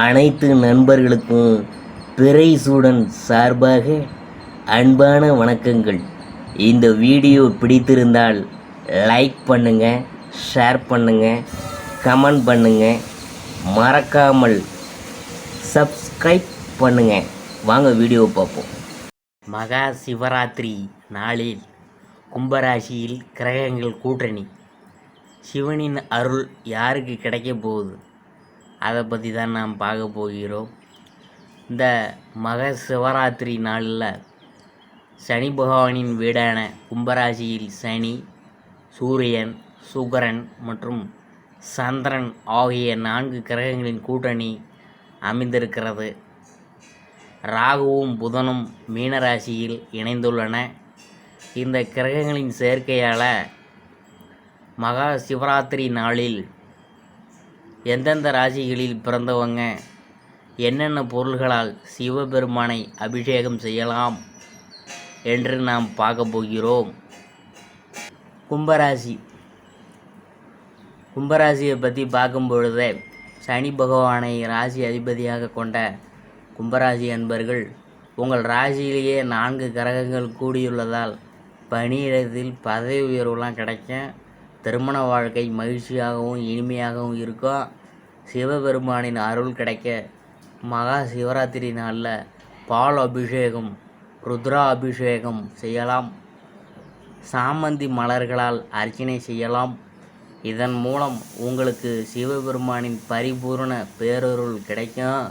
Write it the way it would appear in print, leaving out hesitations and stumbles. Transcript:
அனைத்து நண்பர்களுக்கும் பிறைசூடன் சார்பாக அன்பான வணக்கங்கள். இந்த வீடியோ பிடித்திருந்தால் லைக் பண்ணுங்கள், ஷேர் பண்ணுங்கள், கமெண்ட் பண்ணுங்கள், மறக்காமல் சப்ஸ்கிரைப் பண்ணுங்கள். வாங்க வீடியோ பார்ப்போம். மகா சிவராத்திரி நாளில் கும்பராசியில் கிரகங்கள் கூட்டணி. சிவனின் அருள் யாருக்கு கிடைக்க போகுது, அதை பற்றி தான் நாம் பார்க்க போகிறோம். இந்த மக சிவராத்திரி நாளில் சனி பகவானின் வீடான கும்பராசியில் சனி, சூரியன், சுக்கிரன் மற்றும் சந்திரன் ஆகிய 4 கிரகங்களின் கூட்டணி அமைந்திருக்கிறது. ராகுவும் புதனும் மீனராசியில் இணைந்துள்ளன. இந்த கிரகங்களின் சேர்க்கையால் மகா சிவராத்திரி நாளில் எந்தெந்த ராசிகளில் பிறந்தவங்க என்னென்ன பொருள்களால் சிவபெருமானை அபிஷேகம் செய்யலாம் என்று நாம் பார்க்க போகிறோம். கும்பராசியை பற்றி பார்க்கும் பொழுது, சனி பகவானை ராசி அதிபதியாக கொண்ட கும்பராசி அன்பர்கள், உங்கள் ராசியிலேயே 4 கிரகங்கள் கூடியுள்ளதால் பணியிடத்தில் பதவி உயர்வுலாம் கிடைக்கும். திருமண வாழ்க்கை மகிழ்ச்சியாகவும் இனிமையாகவும் இருக்கும். சிவபெருமானின் அருள் கிடைக்க மகா சிவராத்திரி நாளில் பால் அபிஷேகம், ருத்ரா அபிஷேகம் செய்யலாம். சாமந்தி மலர்களால் அர்ச்சனை செய்யலாம். இதன் மூலம் உங்களுக்கு சிவபெருமானின் பரிபூர்ண பேரருள் கிடைக்கும்.